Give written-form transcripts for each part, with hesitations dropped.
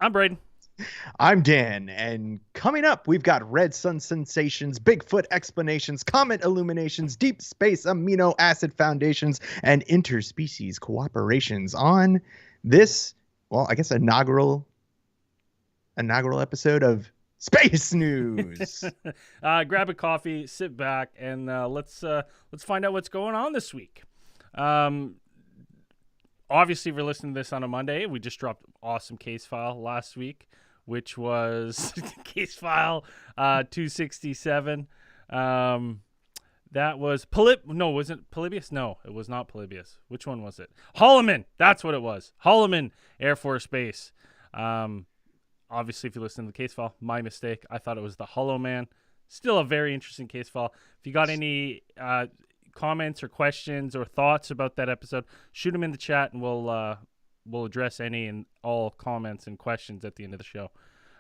I'm Braden. I'm Dan, and coming up, we've got red sun sensations, Bigfoot explanations, comet illuminations, deep space amino acid foundations, and interspecies cooperations on this, well, I guess inaugural episode of Space News. Grab a coffee, sit back, and let's find out what's going on this week. Obviously, if you're listening to this on a Monday, we just dropped an awesome case file last week, which was case file 267. That was wasn't Polybius? No, it was not Polybius. Which one was it? Holloman. That's what it was. Holloman Air Force Base. Obviously, if you listen to the case file, my mistake. I thought it was the Hollow Man. Still a very interesting case file. If you got any comments or questions or thoughts about that episode, shoot them in the chat, and we'll address any and all comments and questions at the end of the show.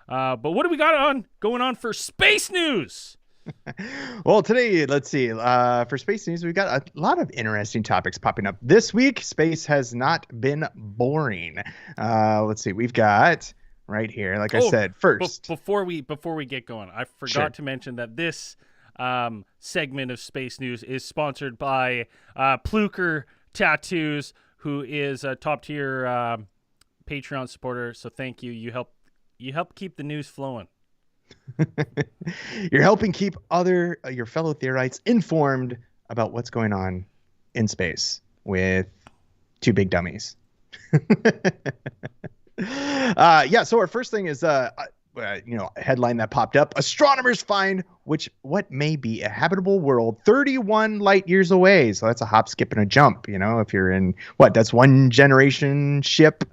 But what do we got going on for Space News? Well, today, let's see. For Space News, we've got a lot of interesting topics popping up. This week, space has not been boring. Let's see. We've got right here, like I said, first. Before we get going, I forgot to mention that this segment of Space News is sponsored by Pluker Tattoos, who is a top tier Patreon supporter. So thank you. You help keep the news flowing. You're helping keep your fellow theorites informed about what's going on in space with two big dummies. So our first thing is a headline that popped up: astronomers find what may be a habitable world 31 light years away. So that's a hop, skip, and a jump. If you're in that's one generation ship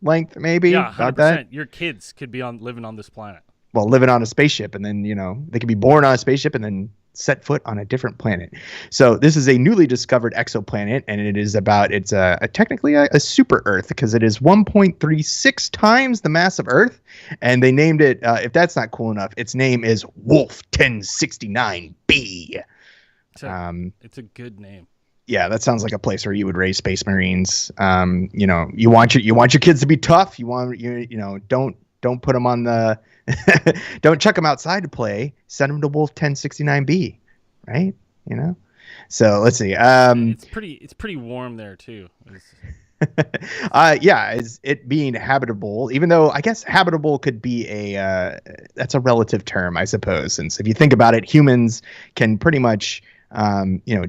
length, maybe. Yeah, 100%. Your kids could be living on this planet. Well, living on a spaceship, and then they could be born on a spaceship and then set foot on a different planet. So this is a newly discovered exoplanet, and it's technically a super Earth, because it is 1.36 times the mass of Earth, and they named it. If that's not cool enough, its name is Wolf 1069b. It's a good name. Yeah, that sounds like a place where you would raise space marines. You want your kids to be tough. Don't put them on the don't chuck them outside to play. Send them to Wolf 1069b, right? So let's see. It's pretty warm there too. Is it being habitable? Even though I guess habitable could be that's a relative term, I suppose. Since if you think about it, humans can pretty much,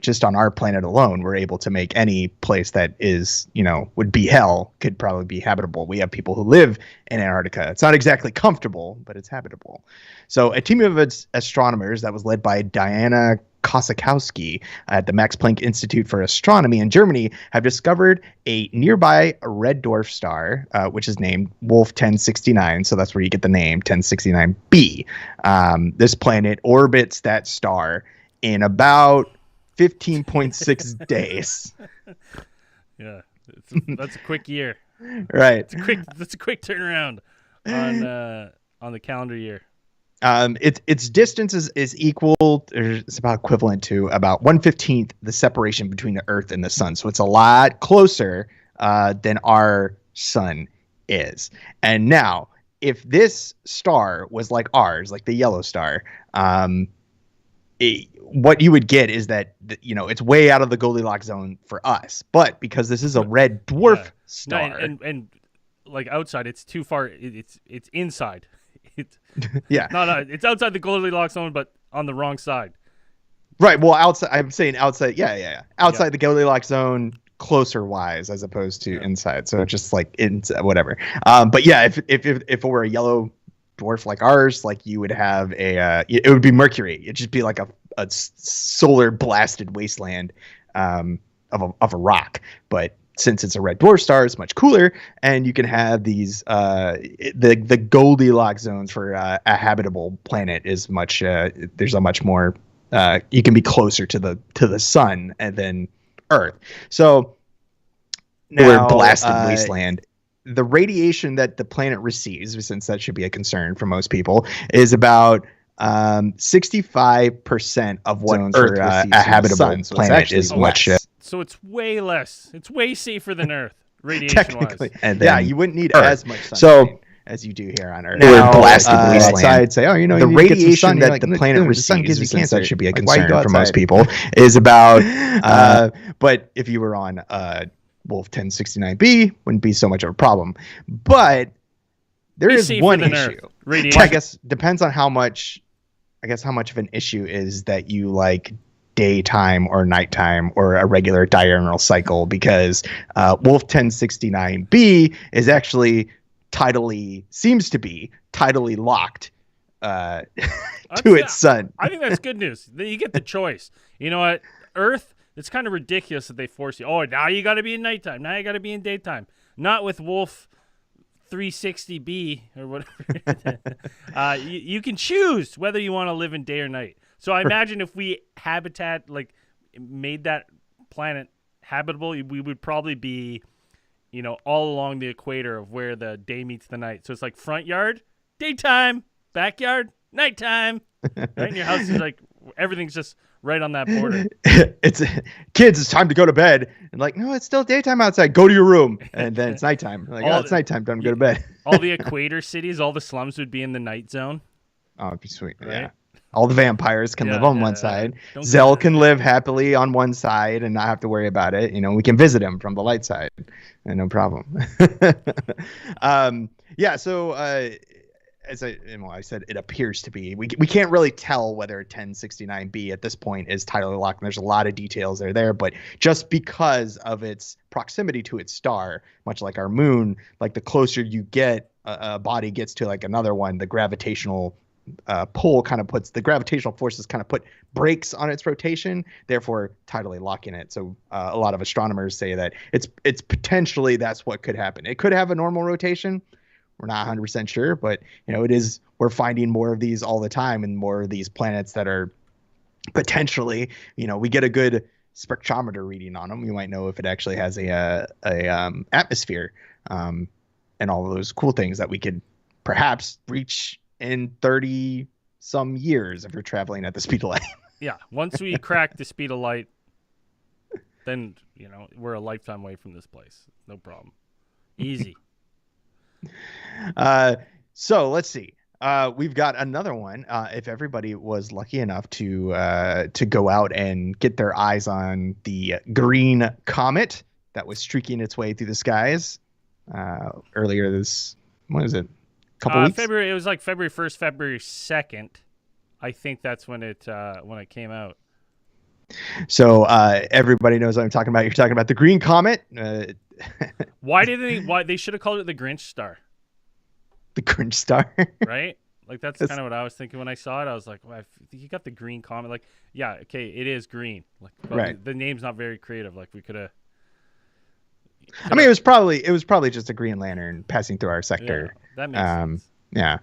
just on our planet alone, we're able to make any place that is, would be hell could probably be habitable. We have people who live in Antarctica. It's not exactly comfortable, but it's habitable. So a team of astronomers that was led by Diana Kosakowski at the Max Planck Institute for Astronomy in Germany have discovered a nearby red dwarf star, which is named Wolf 1069. So that's where you get the name 1069b. This planet orbits that star in about 15.6 days. Yeah, that's a quick year. Right. That's a quick turnaround on the calendar year. Its distance is equal, or it's about equivalent to about 1/15 the separation between the Earth and the Sun. So it's a lot closer than our sun is. And now, if this star was like ours, like the yellow star, what you would get is that it's way out of the Goldilocks zone for us, but because this is a red dwarf star, and like outside, it's too far. It's inside. It's outside the Goldilocks zone, but on the wrong side. Right. Well, outside. I'm saying outside. Yeah. Outside the Goldilocks zone, closer wise, as opposed to inside. So just like whatever. But yeah, if it were a yellow dwarf like ours, like you would have it would be Mercury. It'd just be like a solar blasted wasteland of a rock. But since it's a red dwarf star, it's much cooler, and you can have these the Goldilocks zones for a habitable planet is much there's a much more you can be closer to the sun and then Earth. So now, we're blasted wasteland. The radiation that the planet receives, since that should be a concern for most people, is about 65% of what Earth receives a habitable planet is much. So it's way less. It's way safer than Earth, radiation-wise. Technically, and then, you wouldn't need as much sunshine. So as you do here on Earth. Now, Blasted wasteland. outside, say, oh, you know, The you need to get some radiation sun. that You're the like, planet the sun gives you receives, cancer. that should be a Like, why you concern go for most outside? people. Is about, but if you were on Wolf 1069b, wouldn't be so much of a problem. But there Be is safer one than issue. Earth. Radiation. Well, I guess depends on how much. I guess how much of an issue is that you like daytime or nighttime or a regular diurnal cycle, because Wolf 1069b is actually seems to be tidally locked to its sun. I think that's good news. You get the choice. You know what? Earth, it's kind of ridiculous that they force you. Oh, now you got to be in nighttime. Now you got to be in daytime. Not with Wolf 360b or whatever. You can choose whether you want to live in day or night. So I imagine if we made that planet habitable, we would probably be, all along the equator of where the day meets the night. So it's like front yard, daytime, backyard, nighttime. Right? And your house is like, everything's just right on that border. It's time to go to bed. And like, no, it's still daytime outside. Go to your room. And then it's nighttime. Like, it's nighttime. Time to go to bed. All the equator cities, all the slums would be in the night zone. Oh, it'd be sweet. Right? Yeah. All the vampires can live on one side. Don't Zell can live happily on one side and not have to worry about it. We can visit him from the light side, and no problem. Yeah. So as I said, it appears to be. We can't really tell whether 1069b at this point is tidally locked. And there's a lot of details that are there, but just because of its proximity to its star, much like our moon, like the closer you get, a body gets to like another one, the gravitational pull kind of the gravitational forces kind of put brakes on its rotation, therefore tidally locking it. So a lot of astronomers say that it's potentially that's what could happen. It could have a normal rotation. We're not 100% sure, but we're finding more of these all the time, and more of these planets that are potentially, we get a good spectrometer reading on them. You might know if it actually has a atmosphere, and all of those cool things that we could perhaps reach in 30 some years if you're traveling at the speed of light. Yeah. Once we crack the speed of light, then, we're a lifetime away from this place. No problem. Easy. So let's see. We've got another one. If everybody was lucky enough to go out and get their eyes on the green comet that was streaking its way through the skies earlier this, what is it? Couple weeks? February. It was like February 1st, February 2nd. I think that's when it came out. So everybody knows what I'm talking about. You're talking about the green comet. Why they should have called it the Grinch star? The Grinch star, right? Like that's kind of what I was thinking when I saw it. I was like, well, you got the green comet. Like, yeah, okay, it is green. Like, but right. The name's not very creative. Like we could have. I mean, it was probably just a Green Lantern passing through our sector. Yeah, that makes sense. Yeah.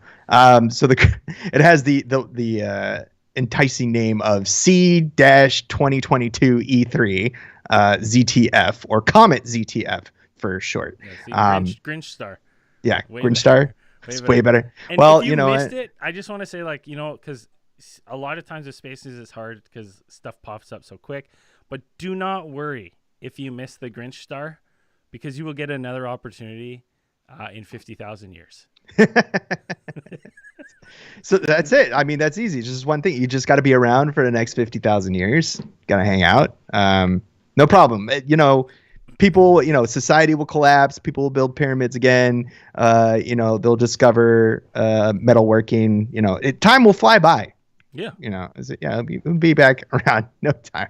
So it has the enticing name of C-2022 E3 ZTF, or Comet ZTF for short. Yeah, Grinch star. Yeah, way Grinch star. It's way better. And well, if you missed it, I just want to say, like, because a lot of times with spaces it's hard because stuff pops up so quick. But do not worry if you miss the Grinch star, because you will get another opportunity in 50,000 years. So that's it. I mean, that's easy. Just one thing. You just got to be around for the next 50,000 years. Got to hang out. No problem. People, society will collapse. People will build pyramids again. They'll discover metalworking. Time will fly by. Yeah. It'll be back around no time.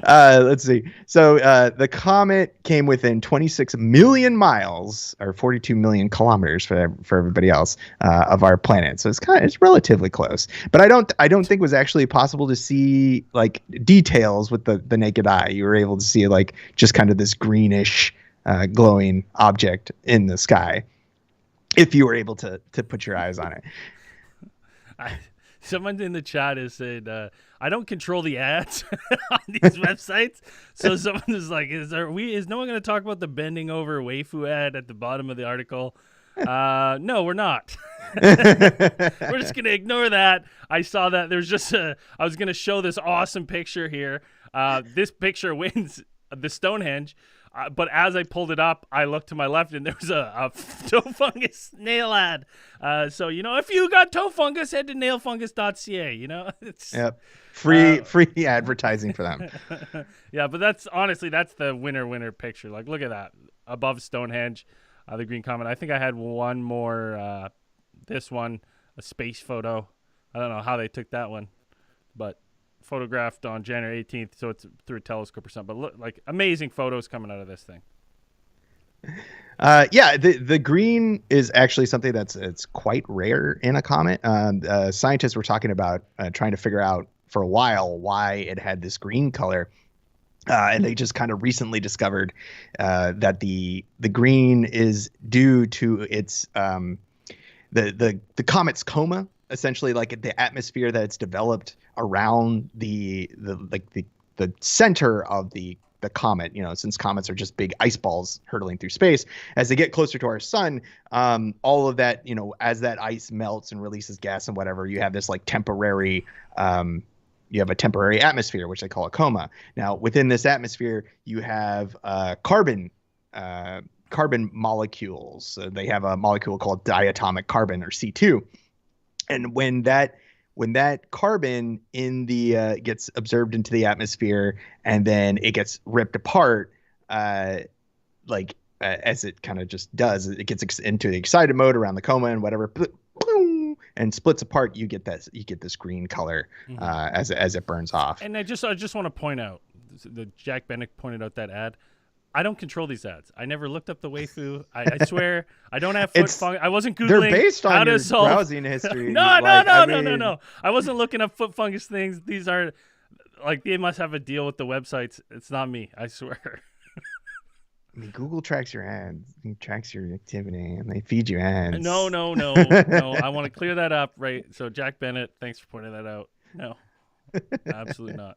Let's see. So the comet came within 26 million miles, or 42 million kilometers for everybody else, of our planet. So it's relatively close. But I don't think it was actually possible to see like details with the naked eye. You were able to see like just kind of this greenish glowing object in the sky, if you were able to put your eyes on it. Someone in the chat has said, I don't control the ads on these websites. So someone is like, is no one going to talk about the bending over waifu ad at the bottom of the article? No, we're not. We're just going to ignore that. I saw that there's just I was going to show this awesome picture here. This picture wins the Stonehenge. But as I pulled it up, I looked to my left, and there was a toe fungus nail ad. So, if you got toe fungus, head to nailfungus.ca. It's Yep. Free advertising for them. Yeah, but that's the winner picture. Like, look at that above Stonehenge, the green comet. I think I had one more. This one, a space photo. I don't know how they took that one, but photographed on January 18th, so it's through a telescope or something. But look, like, amazing photos coming out of this thing. The green is actually something it's quite rare in a comet. Scientists were talking about trying to figure out for a while why it had this green color. And they just kind of recently discovered that the green is due to its the comet's coma, essentially, like the atmosphere that it's developed around the center of the comet. Since comets are just big ice balls hurtling through space, as they get closer to our sun, all of that, as that ice melts and releases gas and whatever, you have this like temporary atmosphere, which they call a coma. Now, within this atmosphere, you have carbon molecules. They have a molecule called diatomic carbon, or C2. And when that carbon in the gets absorbed into the atmosphere and then it gets ripped apart, as it kind of just does, it gets into the excited mode around the coma and whatever, boom, and splits apart. You get this green color as it burns off. And I just want to point out, the Jack Bennett pointed out that ad. I don't control these ads. I never looked up the Waifu. I swear, I don't have foot fungus. I wasn't Googling. They're based on your browsing history. No. I wasn't looking up foot fungus things. These are, like, they must have a deal with the websites. It's not me. I swear. I mean, Google tracks your ads. It tracks your activity, and they feed you ads. No. I want to clear that up, right? So, Jack Bennett, thanks for pointing that out. No, absolutely not.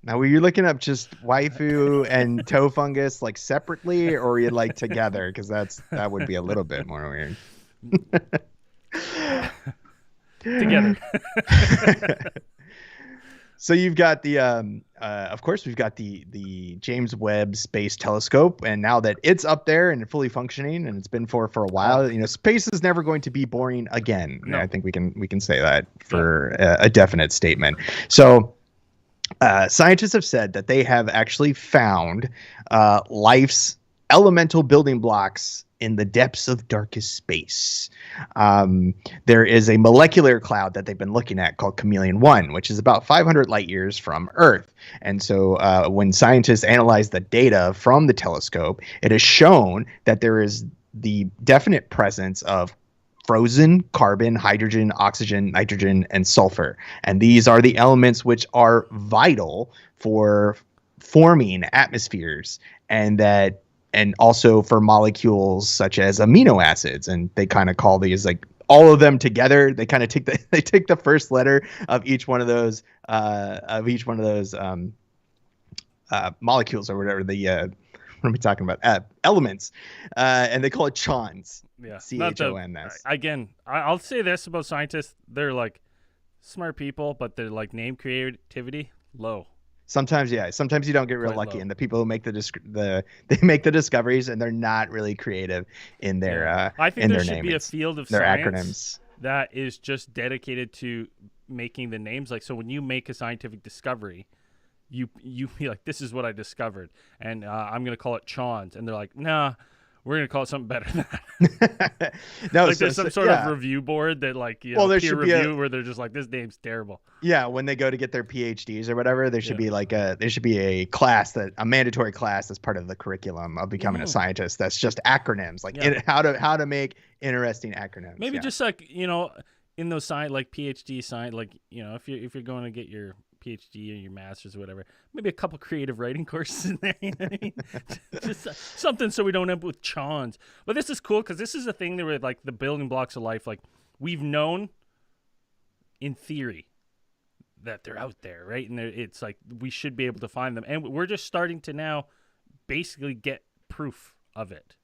Now, were you looking up just waifu and toe fungus like separately, or were you like together? Because that would be a little bit more weird. Together. So you've got the, of course, we've got the James Webb Space Telescope, and now that it's up there and fully functioning, and it's been for a while, space is never going to be boring again. No. I think we can say that for a definite statement. So. Scientists have said that they have actually found life's elemental building blocks in the depths of darkest space. There is a molecular cloud that they've been looking at called Chameleon 1, which is about 500 light years from Earth. And so when scientists analyze the data from the telescope, it has shown that there is the definite presence of frozen carbon, hydrogen, oxygen, nitrogen, and sulfur. And these are the elements which are vital for forming atmospheres, and also for molecules such as amino acids. And they kind of call these, like, all of them together. They kind of take the first letter of each one of those molecules, or whatever what are we talking about? Elements, and they call it chons. Yeah, CHONS. Again, I'll say this about scientists: they're like smart people, but they're like name creativity low. Sometimes, yeah. Sometimes you don't get real lucky, and the people who make they make the discoveries, and they're not really creative in their I think there should be a field of their science acronyms that is just dedicated to making the names. Like, so when you make a scientific discovery, you be like, this is what I discovered, and I'm gonna call it Chons, and they're like, nah, we're gonna call it something better than that. No, like there's some sort of review board that, like, there peer should review where they're just like, this name's terrible. Yeah, when they go to get their PhDs or whatever, there should be a class, a mandatory class that's part of the curriculum of becoming a scientist. That's just acronyms, like how to make interesting acronyms. Maybe just like, in those like PhD science, like, if you're going to get your PhD or your master's or whatever, maybe a couple creative writing courses in there. You know what I mean? Just something so we don't end up with Chons. But this is cool because this is a thing that with, like, the building blocks of life. Like, we've known in theory that they're out there, right? And it's like we should be able to find them, and we're just starting to now basically get proof of it,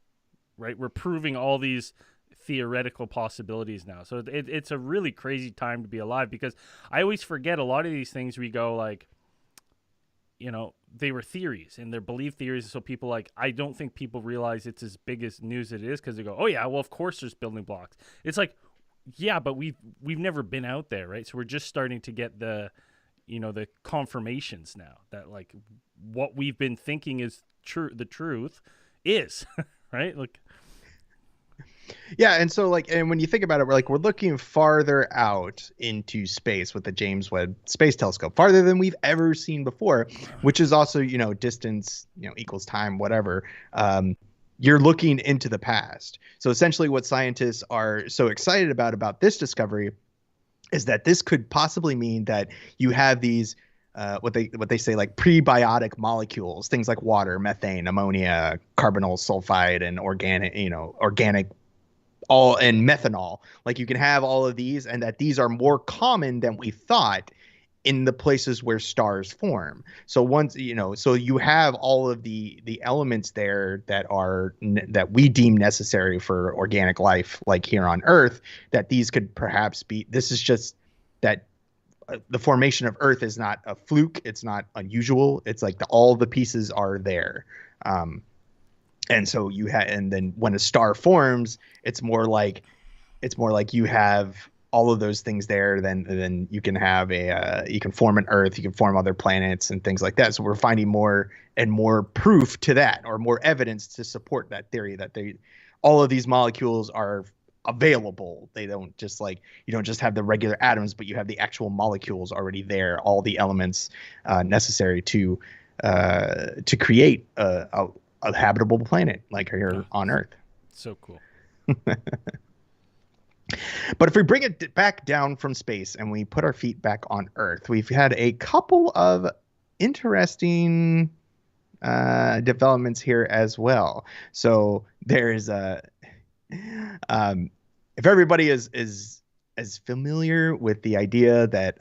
right? We're proving all these theoretical possibilities now. So it's a really crazy time to be alive, because I always forget a lot of these things. We go like, they were theories and they're belief theories. So people I don't think people realize it's as big as news it is because they go, oh yeah, well of course there's building blocks. It's like, yeah, but we've never been out there, right? So we're just starting to get the confirmations now that what we've been thinking is true. The truth is right. Yeah, and so and when you think about it, we're looking farther out into space with the James Webb Space Telescope, farther than we've ever seen before, which is also, distance, equals time, whatever. You're looking into the past. So essentially what scientists are so excited about this discovery is that this could possibly mean that you have these what they say prebiotic molecules, things like water, methane, ammonia, carbonyl sulfide, and organic and methanol. You can have all of these, and that these are more common than we thought in the places where stars form. So once so you have all of the elements there that we deem necessary for organic life, here on Earth, that these could perhaps be. This is just that the formation of Earth is not a fluke. It's not unusual. It's all the pieces are there. And so and then when a star forms, it's more like you have all of those things there. Then you can have you can form an Earth, you can form other planets and things like that. So we're finding more and more proof to that, or more evidence to support that theory that all of these molecules are available. They don't just you don't just have the regular atoms, but you have the actual molecules already there, all the elements necessary to create a habitable planet here on Earth. So cool. But if we bring it back down from space and we put our feet back on Earth, we've had a couple of interesting developments here as well. So there is if everybody is as familiar with the idea that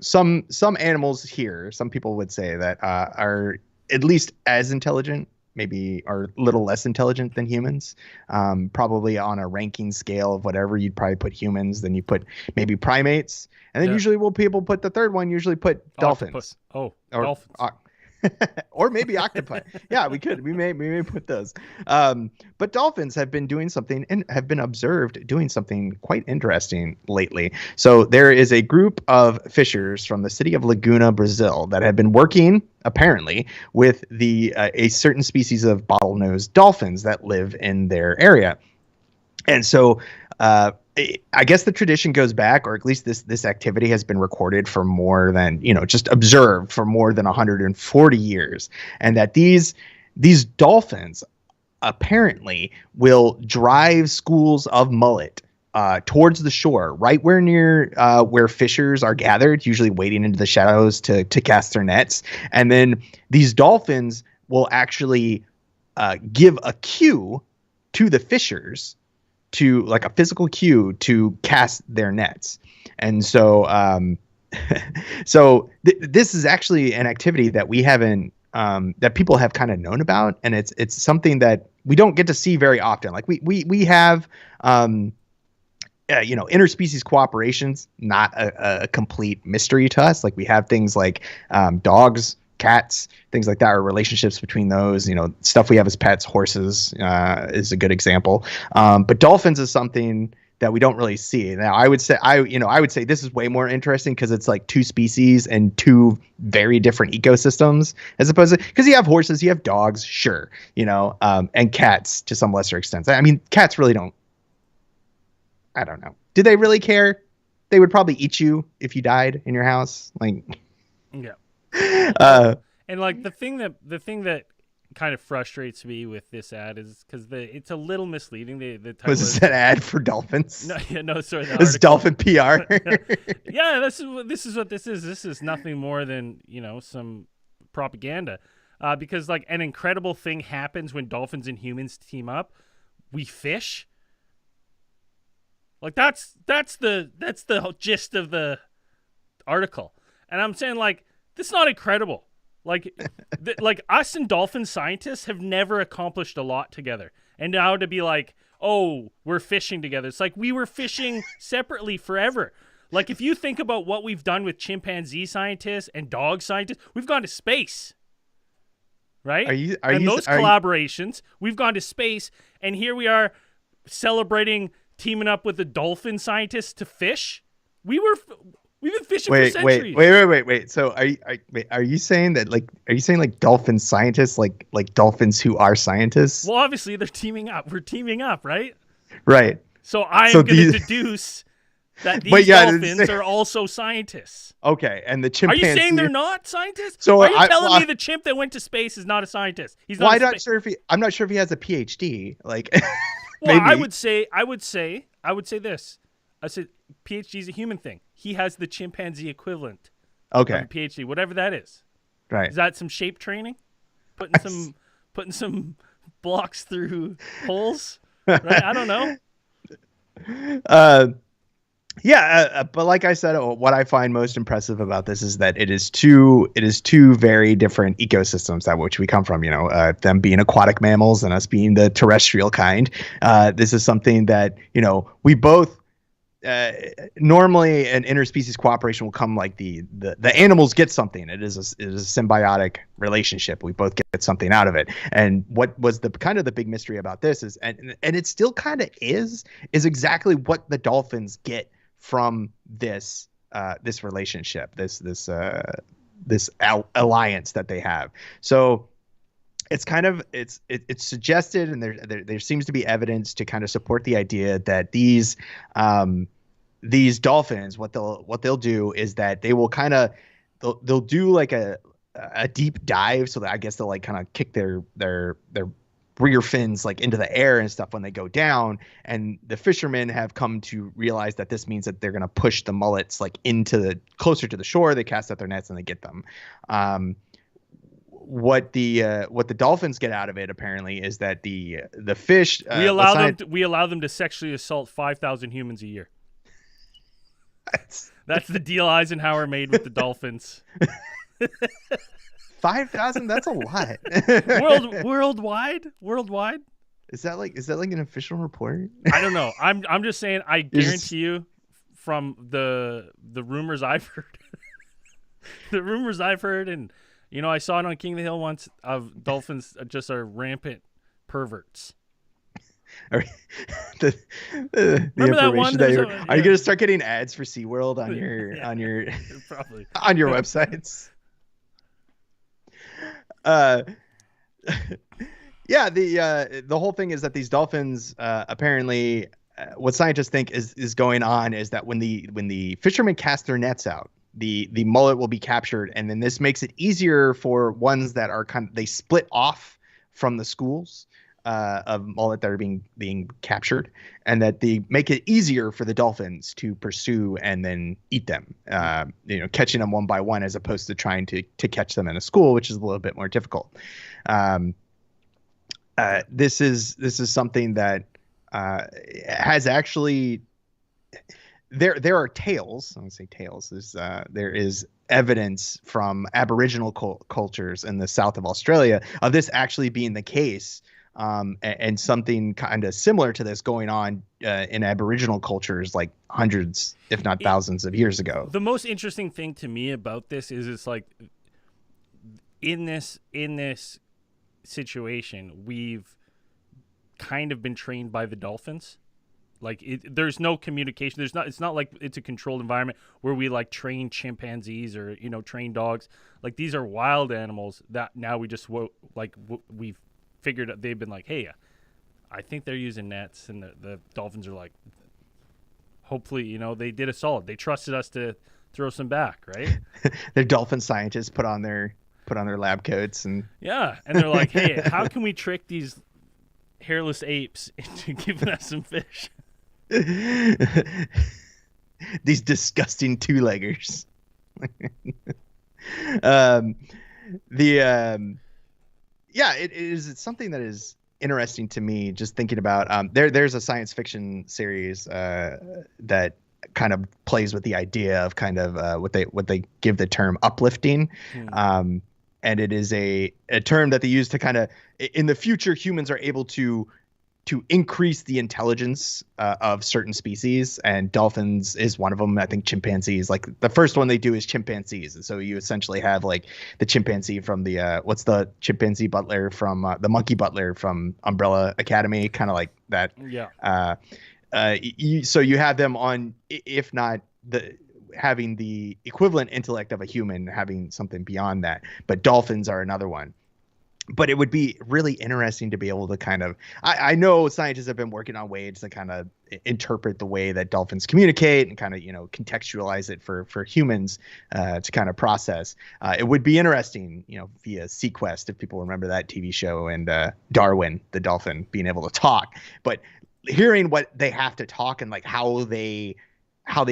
some animals here, some people would say that are at least as intelligent, maybe are a little less intelligent than humans, probably on a ranking scale of whatever. You'd probably put humans, then you put maybe primates, and then usually people put the third one, usually put dolphins. Dolphins. Or maybe octopi. Yeah, we may put those. But dolphins have been doing something and have been observed doing something quite interesting lately. So there is a group of fishers from the city of Laguna, Brazil, that have been working apparently with a certain species of bottlenose dolphins that live in their area. And so I guess the tradition goes back, or at least this activity has been recorded for more than, just observed for more than 140 years. And that these dolphins apparently will drive schools of mullet towards the shore, right where fishers are gathered, usually wading into the shadows to cast their nets. And then these dolphins will actually give a cue to the fishers, to a physical cue to cast their nets. And so this is actually an activity that we haven't that people have kind of known about, and it's something that we don't get to see very often. We have interspecies cooperation's not a complete mystery to us. We have things like dogs, cats, things like that, or relationships between those, stuff we have as pets. Horses is a good example. But dolphins is something that we don't really see. Now, I would say this is way more interesting because it's two species and two very different ecosystems, as opposed to, because you have horses, you have dogs, sure, and cats to some lesser extent. I mean, cats really don't, I don't know. Do they really care? They would probably eat you if you died in your house. Yeah. And the thing that kind of frustrates me with this ad is because it's a little misleading. The title was this an ad for dolphins? No, sorry. This is dolphin PR. Yeah, this is what this is. This is nothing more than some propaganda. Because an incredible thing happens when dolphins and humans team up. We fish. That's the gist of the article, and I'm saying that's not incredible. Us and dolphin scientists have never accomplished a lot together. And now to be oh, we're fishing together. It's we were fishing separately forever. Like, if you think about what we've done with chimpanzee scientists and dog scientists, we've gone to space, right? Those collaborations, we've gone to space, and here we are celebrating teaming up with the dolphin scientists to fish. We've been fishing for centuries. Wait. So are you saying that are you saying like dolphin scientists, like dolphins who are scientists? Well, obviously they're teaming up. We're teaming up, right? Right. So I'm going to deduce that these dolphins are also scientists. Okay, and the chimpanzee. Are you saying they're not scientists? So are you telling me the chimp that went to space is not a scientist? He's not. I'm not sure if he has a PhD. Like, well, maybe. I would say this. I said PhD is a human thing. He has the chimpanzee equivalent. Okay. Of a PhD, whatever that is. Right. Is that some shape training? Putting some blocks through holes? Right. I don't know. But like I said, what I find most impressive about this is that it is two very different ecosystems that which we come from. Them being aquatic mammals and us being the terrestrial kind. This is something that we both. Normally, an interspecies cooperation will come like the animals get something. It is a symbiotic relationship. We both get something out of it. And what was the kind of the big mystery about this is, and it still kind of is exactly what the dolphins get from this relationship, this alliance that they have. So it's kind of it's suggested, and there seems to be evidence to kind of support the idea that these dolphins, what they'll do is that they will kind of they'll do like a deep dive, so that I guess they'll like kind of kick their rear fins like into the air and stuff when they go down, and the fishermen have come to realize that this means that they're going to push the mullets like closer to the shore. They cast out their nets and they get them. What the dolphins get out of it apparently is that the fish we allow them to sexually assault 5,000 humans a year. That's the deal Eisenhower made with the dolphins. 5,000? That's a lot. Worldwide? Is that like an official report? I don't know. I'm just saying. I guarantee you, from the rumors I've heard, and I saw it on King of the Hill once, of dolphins just are rampant perverts. The information that are you going to start getting ads for SeaWorld on your probably on your websites? The whole thing is that these dolphins apparently what scientists think is going on is that when the fishermen cast their nets out, the mullet will be captured, and then this makes it easier for ones that are they split off from the schools of mullet that are being captured, and that they make it easier for the dolphins to pursue and then eat them, catching them one by one as opposed to trying to catch them in a school, which is a little bit more difficult. This is something that has actually there are tales. I would say tales. There is evidence from Aboriginal cultures in the south of Australia of this actually being the case. And something kind of similar to this going on in Aboriginal cultures like hundreds, if not thousands of years ago. The most interesting thing to me about this is it's like in this situation, we've kind of been trained by the dolphins. Like there's no communication. It's not like it's a controlled environment where we like train chimpanzees or train dogs. Like these are wild animals that now we just we've figured out. They've been like, hey, I think they're using nets, and the dolphins are like, hopefully they did a solid. They trusted us to throw some back, right? Their dolphin scientists put on their lab coats and they're like, hey, how can we trick these hairless apes into giving us some fish? These disgusting two-leggers. It's something that is interesting to me, just thinking about there's a science fiction series that kind of plays with the idea of kind of what they give the term uplifting. And it is a term that they use to kind of, in the future, humans are able to to increase the intelligence of certain species, and dolphins is one of them. I think chimpanzees, like the first one they do is chimpanzees, and so you essentially have like the chimpanzee from the what's the chimpanzee butler from the monkey butler from Umbrella Academy, kind of like that. Yeah. So you have them on, if not having the equivalent intellect of a human, having something beyond that. But dolphins are another one. But it would be really interesting to be able to kind of, I know scientists have been working on ways to kind of interpret the way that dolphins communicate and kind of, contextualize it for humans to kind of process. It would be interesting, via Sequest, if people remember that TV show, and Darwin, the dolphin, being able to talk. But hearing what they have to talk and like how they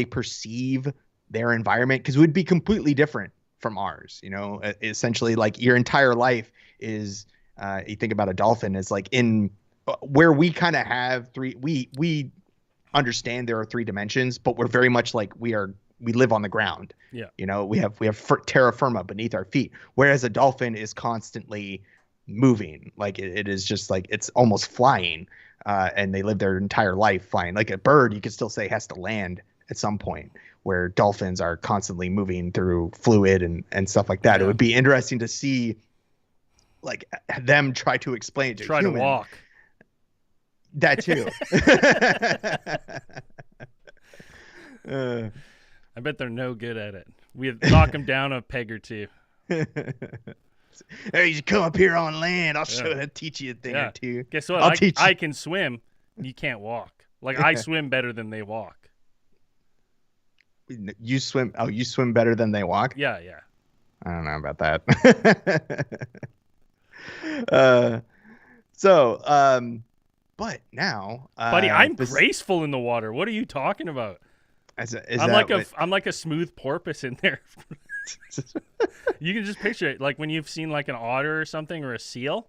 perceive their environment, because it would be completely different from ours. Essentially, like your entire life is you think about a dolphin as like in where we kind of have we understand there are 3 dimensions, but we're very much like we live on the ground. Yeah. We have terra firma beneath our feet, whereas a dolphin is constantly moving. Like it is just like it's almost flying, and they live their entire life flying. Like a bird, you could still say has to land at some point, where dolphins are constantly moving through fluid and stuff like that. Yeah. It would be interesting to see like them try to explain to try human. To walk. That too. I bet they're no good at it. We knock them down a peg or two. Hey, you come up here on land. I'll teach you a thing or two. Guess what? I can swim. You can't walk. Like I swim better than they walk. You swim? Oh, you swim better than they walk? Yeah. I don't know about that. But now, buddy, I'm graceful in the water. What are you talking about? I'm like a smooth porpoise in there. You can just picture it, like when you've seen like an otter or something, or a seal,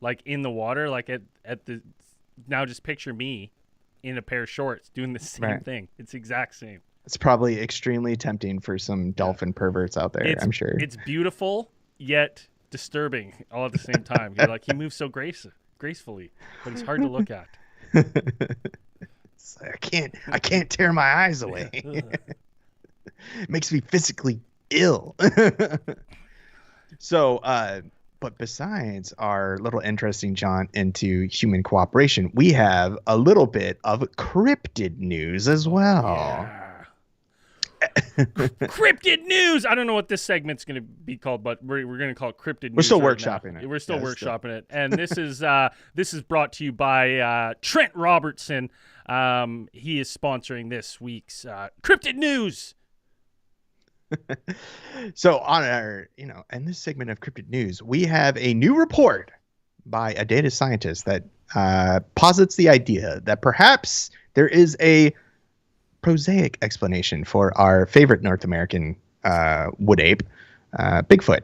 like in the water, like at the. Now just picture me in a pair of shorts doing the same thing. It's the exact same. It's probably extremely tempting for some dolphin perverts out there, I'm sure. It's beautiful, yet disturbing all at the same time. You're like, he moves so gracefully, but he's hard to look at. It's like, I can't tear my eyes away. It makes me physically ill. So, but besides our little interesting jaunt into human cooperation, we have a little bit of cryptid news as well. Yeah. Cryptid news. I don't know what this segment's going to be called, but we're going to call it cryptid news. We're still workshopping it. We're still workshopping it, and this is brought to you by Trent Robertson. He is sponsoring this week's cryptid news. So on our, in this segment of cryptid news, we have a new report by a data scientist that posits the idea that perhaps there is a prosaic explanation for our favorite North American wood ape, Bigfoot.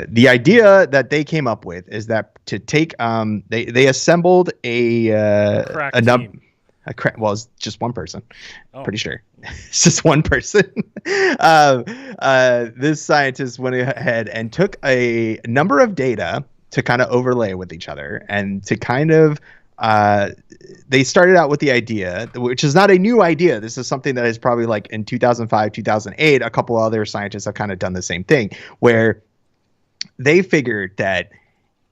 The idea that they came up with is that to take they assembled well, it's just one person. Pretty sure it's just one person. This scientist went ahead and took a number of data to kind of overlay with each other, and to kind of they started out with the idea, which is not a new idea. This is something that is probably like in 2005, 2008, a couple other scientists have kind of done the same thing, where they figured that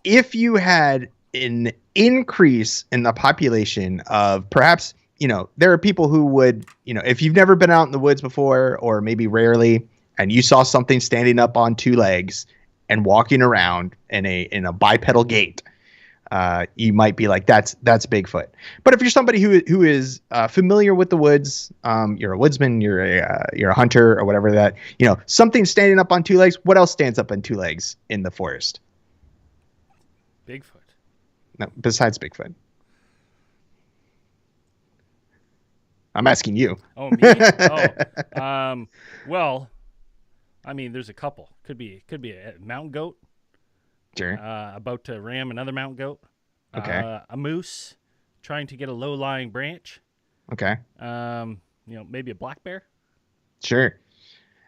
if you had an increase in the population of perhaps, there are people who would, if you've never been out in the woods before, or maybe rarely, and you saw something standing up on 2 legs and walking around in a bipedal gait, you might be like, that's Bigfoot. But if you're somebody who is familiar with the woods, you're a woodsman, you're a hunter, or whatever that, something standing up on 2 legs. What else stands up on 2 legs in the forest? Bigfoot. No, besides Bigfoot. I'm asking you. Oh, me? Well, I mean, there's a couple. Could be a mountain goat. Sure. About to ram another mountain goat. Okay. A moose trying to get a low-lying branch. Okay. Maybe a black bear. Sure.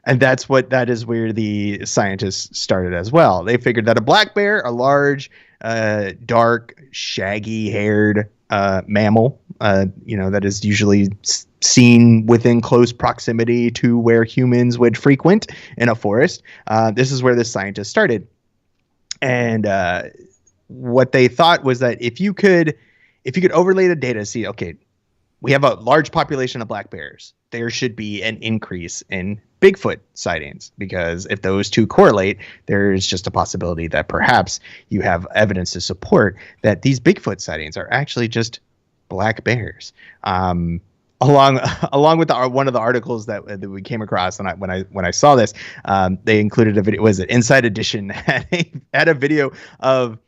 And that is where the scientists started as well. They figured that a black bear, a large, dark, shaggy-haired mammal, that is usually seen within close proximity to where humans would frequent in a forest. This is where the scientists started. And what they thought was that if you could overlay the data, see, okay, we have a large population of black bears. There should be an increase in Bigfoot sightings, because if those two correlate, there's just a possibility that perhaps you have evidence to support that these Bigfoot sightings are actually just black bears. Along with one of the articles that we came across, and when I saw this, they included a video. Was it Inside Edition had a video of.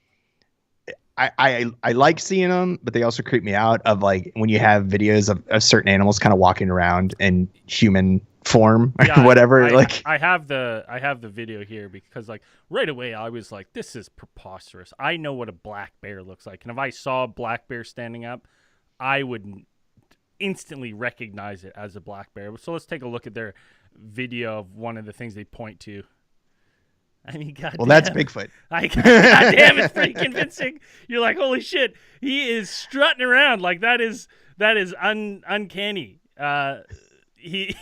I like seeing them, but they also creep me out, of like when you have videos of certain animals kind of walking around in human form or whatever. I have the video here because like right away I was like, this is preposterous. I know what a black bear looks like, and if I saw a black bear standing up, I would instantly recognize it as a black bear. So let's take a look at their video of one of the things they point to. I mean, goddamn. That's Bigfoot. Goddamn, it's pretty convincing. You're like, holy shit, he is strutting around like that is uncanny. He's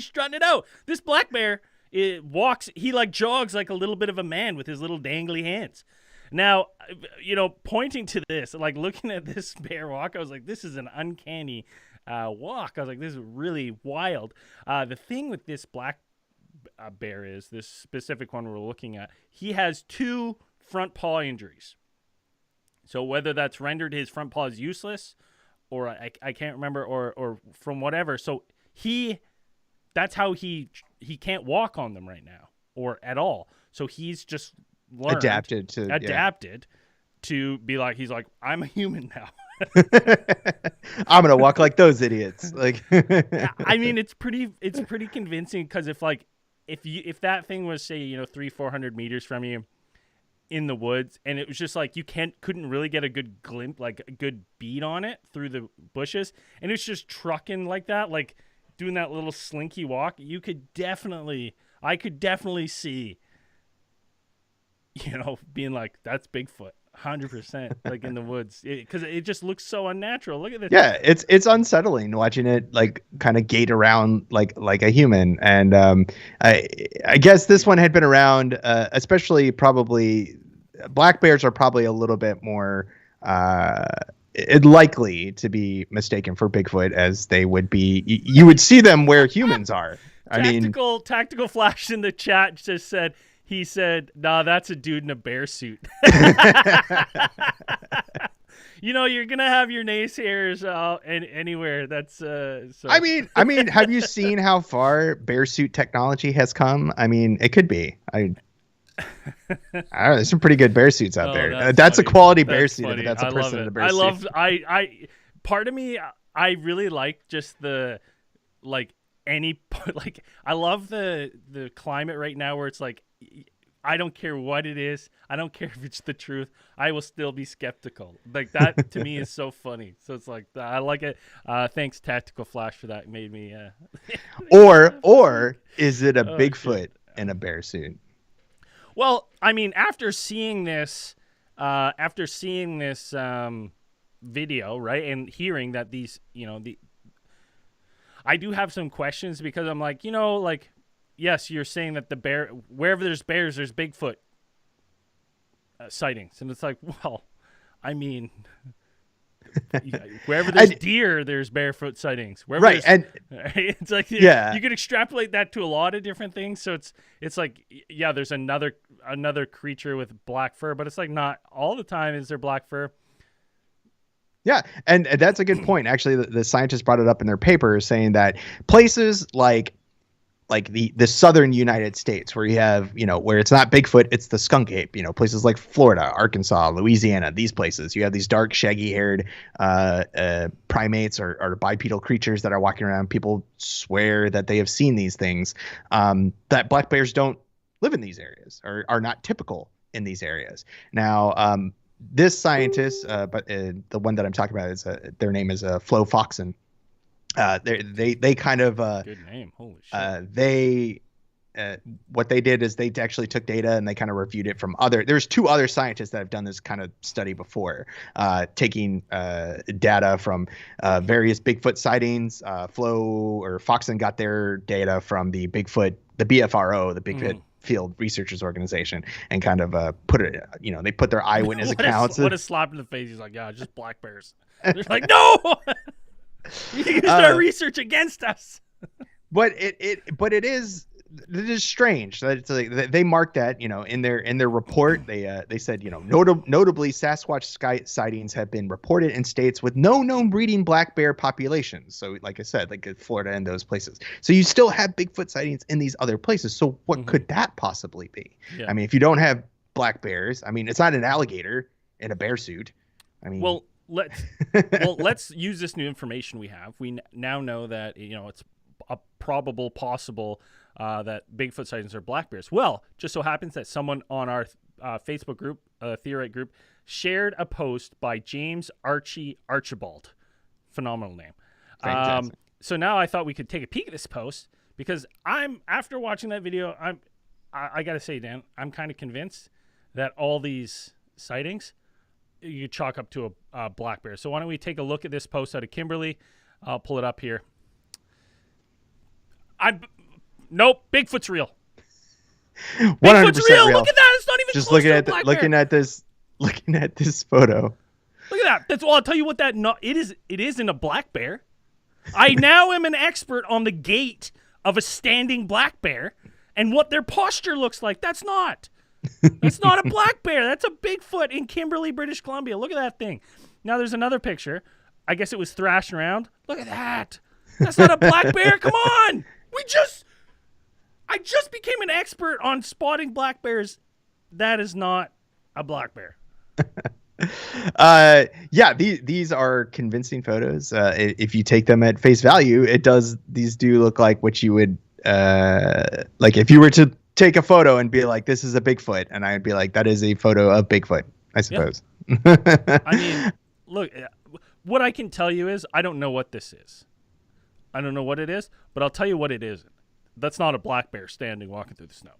strutting it out. This black bear, walks. He like jogs like a little bit of a man with his little dangly hands. Now, pointing to this, like looking at this bear walk, I was like, this is an uncanny walk. I was like, this is really wild. The thing with this black bear is, this specific one we're looking at, he has 2 front paw injuries. So whether that's rendered his front paws useless, or I can't remember, or from whatever. So that's how he can't walk on them right now, or at all. So he's just adapted to be like, he's like, I'm a human now. I'm gonna walk like those idiots. Like, I mean, it's pretty convincing, because if that thing was, say, 300-400 meters from you in the woods, and it was just like you couldn't really get a good glimpse, like a good beat on it through the bushes, and it's just trucking like that, like doing that little slinky walk, I could definitely see, being like, that's Bigfoot. 100%, like in the woods, because it just looks so unnatural. Look at this. Yeah, it's unsettling watching it like kind of gait around like a human. And I guess this one had been around, especially probably black bears are probably a little bit more likely to be mistaken for Bigfoot, as they would be. You would see them where humans are. Tactical Flash in the chat just said. He said, nah, that's a dude in a bear suit. You're going to have your naysayers anywhere. That's so. I mean, have you seen how far bear suit technology has come? I mean, it could be. I don't know, there's some pretty good bear suits out there. That's a quality bear suit. Funny. That's a person in a bear suit. Part of me, I really like just the, like, I love the climate right now where it's like, I don't care what it is. I don't care if it's the truth. I will still be skeptical. Like, that to me is so funny. So it's like, I like it. Thanks, Tactical Flash, for that. It made me. Or is it a Bigfoot in a bear suit? Well, I mean, after seeing this video, right, and hearing that these, I do have some questions, because I'm like, yes, you're saying that the bear, wherever there's bears, there's Bigfoot sightings. And it's like, well, I mean, wherever there's deer, there's barefoot sightings. Right. And it's like, yeah, you can extrapolate that to a lot of different things. So it's like, yeah, there's another creature with black fur, but it's like, not all the time is there black fur. Yeah, and that's a good point. Actually, the scientists brought it up in their paper, saying that places like the southern United States, where you have, where it's not Bigfoot, it's the skunk ape, places like Florida, Arkansas, Louisiana, these places, you have these dark, shaggy-haired primates or bipedal creatures that are walking around. People swear that they have seen these things, that black bears don't live in these areas, or are not typical in these areas. Now, this scientist, but the one that I'm talking about, is their name is Flo Foxen. They kind of good name. Holy shit. what they did is they actually took data and they kind of reviewed it from there's 2 other scientists that have done this kind of study before, taking data from various Bigfoot sightings. Foxon got their data from the BFRO, the Bigfoot Field Researchers Organization, and kind of put it, they put their eyewitness accounts. What a slap in the face. He's like, yeah, just black bears. They're like, no, you used our research against us. But it is strange that it's like they marked that, in their report. They said, notably Sasquatch sightings have been reported in states with no known breeding black bear populations. So like I said, like Florida and those places. So you still have Bigfoot sightings in these other places. So what could that possibly be? Yeah. I mean, if you don't have black bears, I mean, it's not an alligator in a bear suit. I mean, let's use this new information we have. We now know that it's a probable, possible that Bigfoot sightings are black bears. Well, just so happens that someone on our Facebook group, Theorite group, shared a post by James Archibald. Phenomenal name. So now I thought we could take a peek at this post, because after watching that video, I gotta say, Dan, I'm kind of convinced that all these sightings you chalk up to a black bear. So why don't we take a look at this post out of Kimberly? I'll pull it up here. Nope, Bigfoot's real. 100% Bigfoot's real. real. Look at that. It's not even just close looking to at looking at this photo. Look at that. That's all. I'll tell you what it is. It isn't a black bear. I now am an expert on the gait of a standing black bear and what their posture looks like. That's not a black bear. That's a Bigfoot in Kimberley, British Columbia. Look at that thing. Now there's another picture. I guess it was thrashing around. Look at that. That's not a black bear. Come on. I just became an expert on spotting black bears. That is not a black bear. Yeah, these are convincing photos. If you take them at face value, these do look like what you would like if you were to take a photo and be like, this is a Bigfoot, and I'd be like, that is a photo of Bigfoot, I suppose. Yeah. I mean, look, what I can tell you is I don't know what this is. I don't know what it is, but I'll tell you what it isn't. That's not a black bear walking through the snow.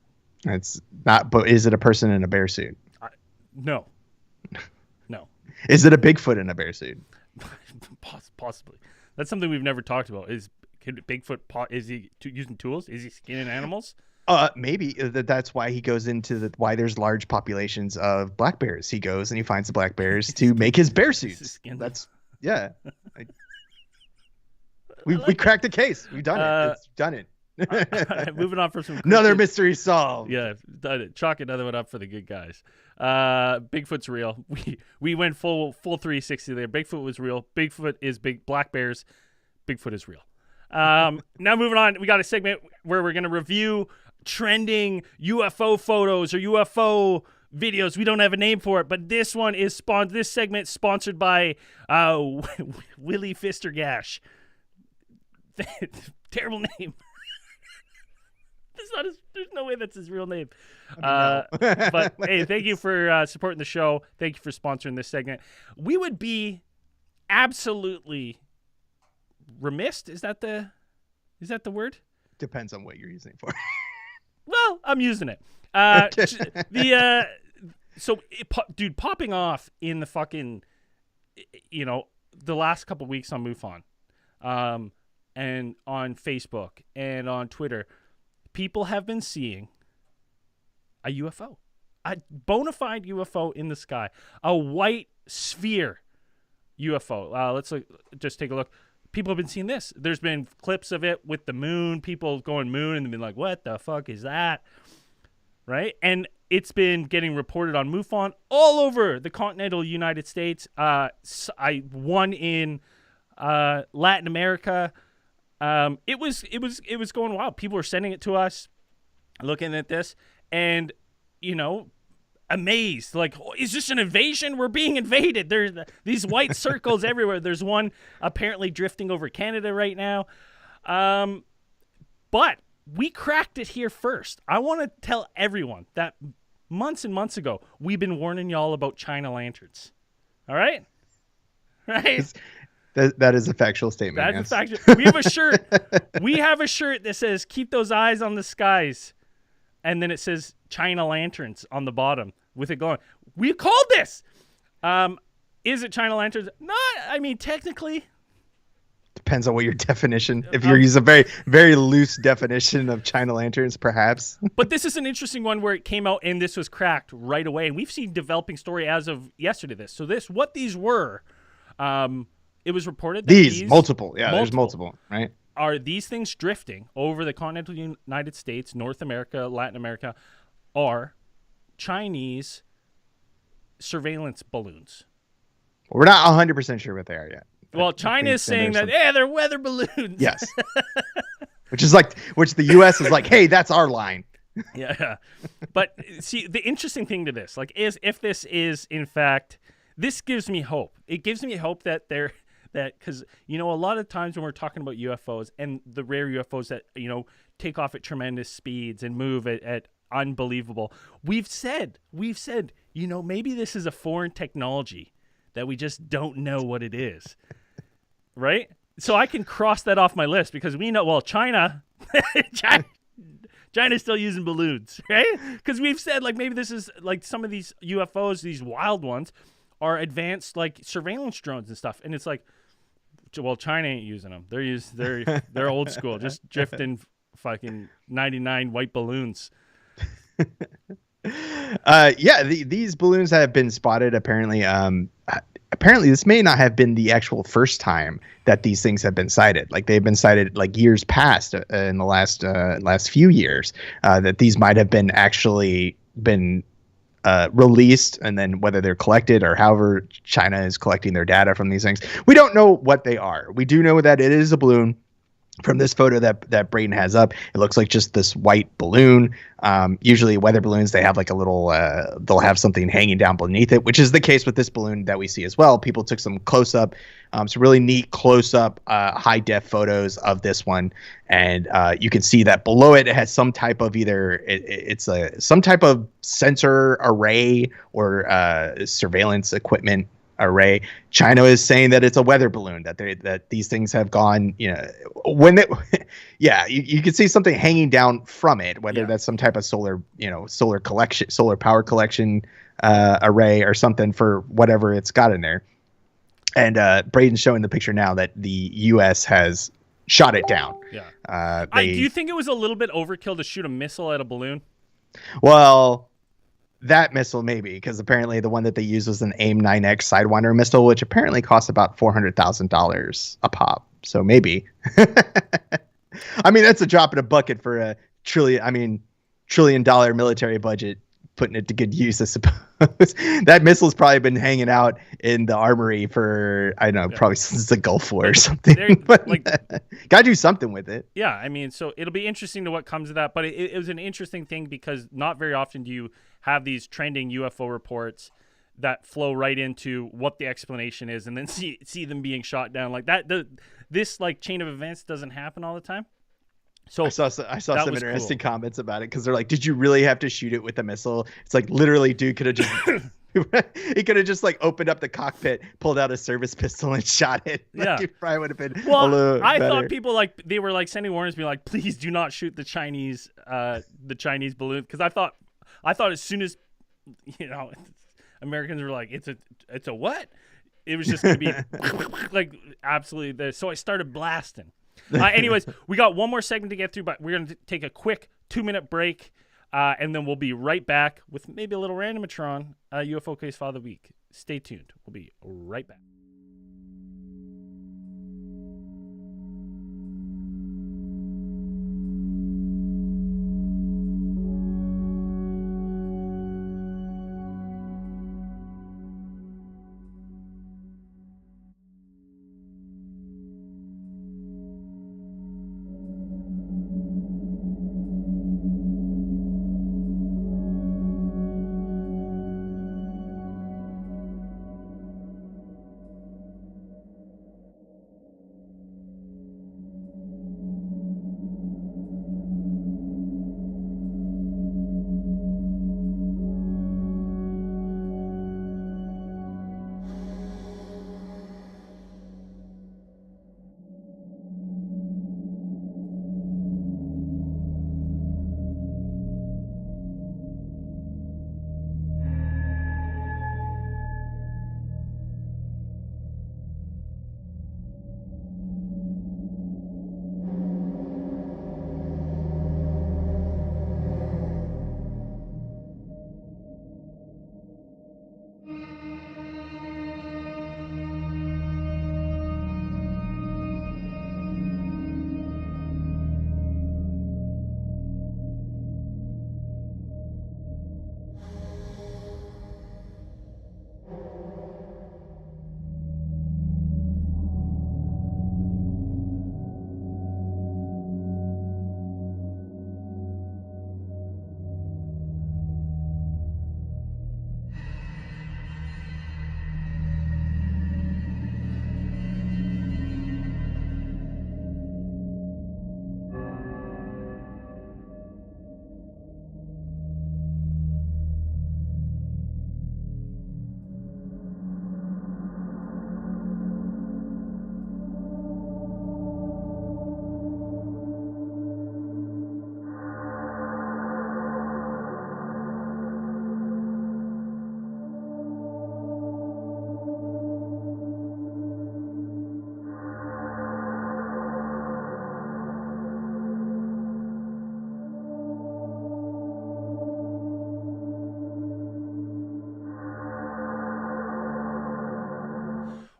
It's not, but is it a person in a bear suit? No. Is it a Bigfoot in a bear suit? Possibly. That's something we've never talked about. Can Bigfoot, is he using tools? Is he skinning animals? Maybe that's why he goes into why there's large populations of black bears. He goes and he finds the black bears to make his bear suits. Yeah. We cracked the case. We've done it. It's done it. Moving on from some another mystery solved. Yeah, done it. Chalk another one up for the good guys. Bigfoot's real. We went full 360 there. Bigfoot was real. Bigfoot is big. Black bears. Bigfoot is real. Now moving on, we got a segment where we're gonna review trending UFO photos or UFO videos. We don't have a name for it, but this one is this segment sponsored by Willie Fistergash. Terrible name. There's no way that's his real name. But hey, thank you for supporting the show. Thank you for sponsoring this segment. We would be absolutely remiss. Is that the word? Depends on what you're using it for. Well, I'm using it. Dude, popping off in the fucking, the last couple weeks on MUFON, and on Facebook and on Twitter, people have been seeing a UFO, a bona fide UFO in the sky, a white sphere UFO. Let's just take a look. People have been seeing this. There's been clips of it with the moon, people going moon, and they've been like, what the fuck is that? Right? And it's been getting reported on MUFON all over the continental United States. One in Latin America. It was going wild. People were sending it to us, looking at this, and amazed, like, is this an invasion? We're being invaded. There's these white circles everywhere. There's one apparently drifting over Canada right now. But we cracked it here first. I want to tell everyone that months and months ago, we've been warning y'all about China lanterns. All right? Right? That is a factual statement. That's a factual. We have a shirt. We have a shirt that says, keep those eyes on the skies. and then it says China lanterns on the bottom with it going. We called this. Is it China lanterns? Not. I mean, technically. Depends on what your definition. If you're using a very, very loose definition of China lanterns, perhaps. But this is an interesting one where it came out and this was cracked right away. And we've seen developing story as of yesterday. What these were, it was reported that these multiple. Yeah, there's multiple, right? Are these things drifting over the continental United States, North America, Latin America, are Chinese surveillance balloons? We're not 100% sure what they are yet. Well, China is saying that, they're weather balloons. Yes. which the U.S. is like, hey, that's our line. Yeah. But see, the interesting thing to this, is if this is, in fact, this gives me hope. It gives me hope that because, a lot of times when we're talking about UFOs and the rare UFOs that, take off at tremendous speeds and move at unbelievable, we've said, maybe this is a foreign technology that we just don't know what it is. Right? So I can cross that off my list because we know, China's still using balloons, right? Because we've said, maybe this is, some of these UFOs, these wild ones, are advanced, surveillance drones and stuff. And it's China ain't using them. They're old school, just drifting fucking 99 white balloons. These balloons have been spotted apparently. Apparently this may not have been the actual first time that these things have been sighted. They've been sighted years past in the last few years, that these might have been actually been released, and then whether they're collected or however China is collecting their data from these things. We don't know what they are. We do know that it is a balloon. From this photo that Braden has up, it looks like just this white balloon. Usually weather balloons, they have a little, they'll have something hanging down beneath it, which is the case with this balloon that we see as well. People took some close-up, some really neat close-up, high-def photos of this one. And you can see that below it, it has some type of some type of sensor array or surveillance equipment array. China is saying that it's a weather balloon, that these things have gone, you can see something hanging down from it, whether that's some type of solar power collection array or something for whatever it's got in there. And Braden's showing the picture now that the U.S. has shot it down. Yeah. Do you think it was a little bit overkill to shoot a missile at a balloon? Well, that missile maybe, because apparently the one that they used was an AIM-9X Sidewinder missile, which apparently costs about $400,000 a pop. So maybe. I mean, that's a drop in a bucket for a $1 trillion military budget, putting it to good use, I suppose. That missile's probably been hanging out in the armory for, I don't know, probably since the Gulf War or something. But gotta do something with it. Yeah, I mean, so it'll be interesting to what comes of that. But it was an interesting thing because not very often do you have these trending UFO reports that flow right into what the explanation is, and then see them being shot down like that. This chain of events doesn't happen all the time. So I saw some interesting comments about it because they're like, "Did you really have to shoot it with a missile?" It's literally, dude could have just he could have just opened up the cockpit, pulled out a service pistol, and shot it. It probably would have been. Well, I thought people they were sending warnings, being like, "Please do not shoot the Chinese balloon," because I thought as soon as Americans were like, "It's a what?" It was just gonna be absolutely there. So I started blasting. Anyways, we got one more segment to get through, but we're going to take a quick 2-minute break, and then we'll be right back with maybe a little Randomatron UFO Case File of the Week. Stay tuned. We'll be right back.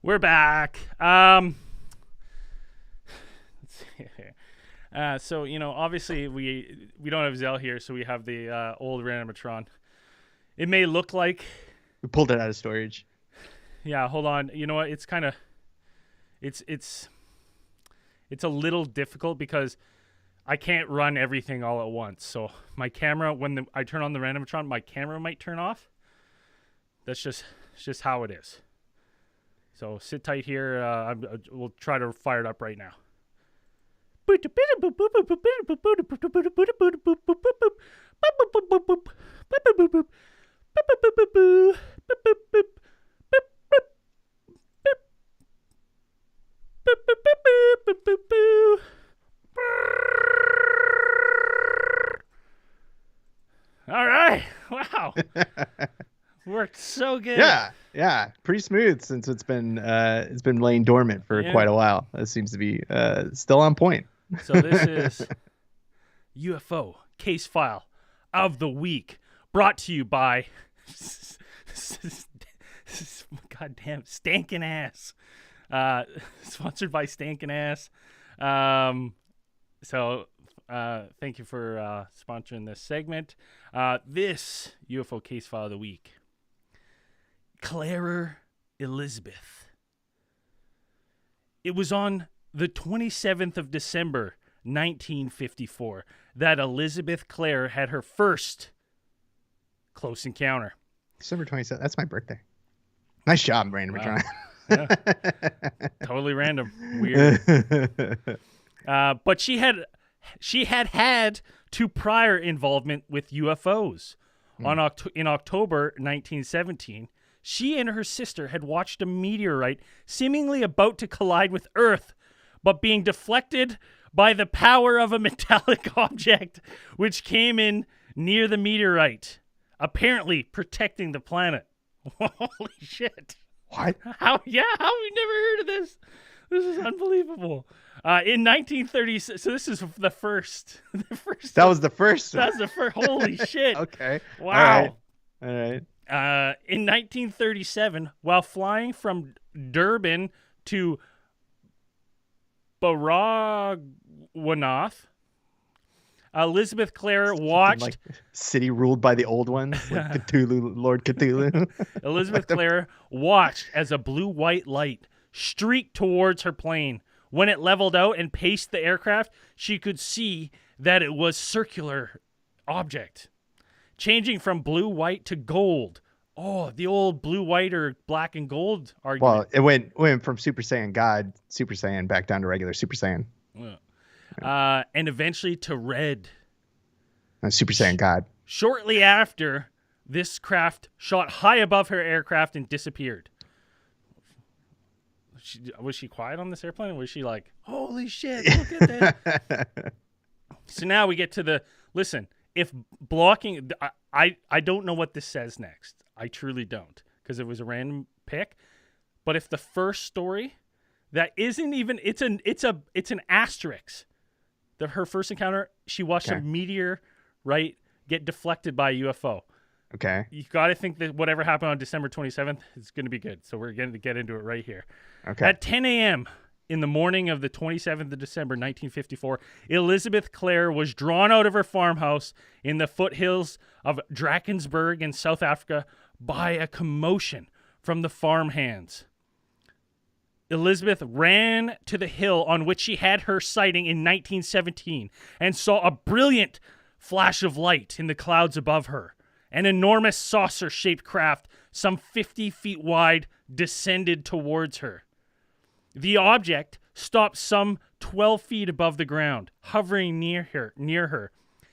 We're back. Let's see here. So, you know, obviously we don't have Zell here, so we have the old Randomatron. It may look like... We pulled it out of storage. Yeah, hold on. You know what? It's kind of... It's a little difficult because I can't run everything all at once. So my camera, when I turn on the Randomatron, my camera might turn off. That's just how it is. So sit tight here. We'll try to fire it up right now. All right. Wow. Worked so good. Yeah. Pretty smooth since it's been laying dormant for quite a while. It seems to be still on point. So this is UFO case file of the week, brought to you by goddamn Stankin' Ass. Sponsored by Stankin' Ass. So thank you for sponsoring this segment. This UFO case file of the week. Clara Elizabeth. It was on the 27th of December, 1954, that Elizabeth Clare had her first close encounter. December 27th. That's my birthday. Nice job, Randomatron. Wow. Yeah. Totally random. Weird. But she had 2 prior involvement with UFOs. In October 1917, she and her sister had watched a meteorite seemingly about to collide with Earth, but being deflected by the power of a metallic object which came in near the meteorite, apparently protecting the planet. Holy shit. What? How have we never heard of this? This is unbelievable. In 1930, so this is the first. That was the first. That's the first. Holy shit. Okay. Wow. All right. In 1937, while flying from Durban to Baragwanath, Elizabeth Clare watched... Like city ruled by the old ones, like Cthulhu, Lord Cthulhu. Elizabeth Clare watched as a blue-white light streaked towards her plane. When it leveled out and paced the aircraft, she could see that it was circular object, changing from blue-white to gold. Oh, the old blue-white or black and gold argument. Well, it went from Super Saiyan God, Super Saiyan, back down to regular Super Saiyan. And eventually to red. Super Saiyan God. Shortly after, this craft shot high above her aircraft and disappeared. Was she quiet on this airplane? Or was she like, holy shit, look at that? So now we get to the, listen, if blocking, I don't know what this says next. I truly don't, because it was a random pick. But if the first story, that isn't even, it's an asterisk. Her first encounter, she watched a meteor, right, get deflected by a UFO. Okay. You got to think that whatever happened on December 27th is going to be good. So we're going to get into it right here. Okay. At 10 a.m. in the morning of the 27th of December, 1954, Elizabeth Clare was drawn out of her farmhouse in the foothills of Drakensberg in South Africa by a commotion from the farmhands. Elizabeth ran to the hill on which she had her sighting in 1917 and saw a brilliant flash of light in the clouds above her. An enormous saucer-shaped craft, some 50 feet wide, descended towards her. The object stopped some 12 feet above the ground, hovering near her,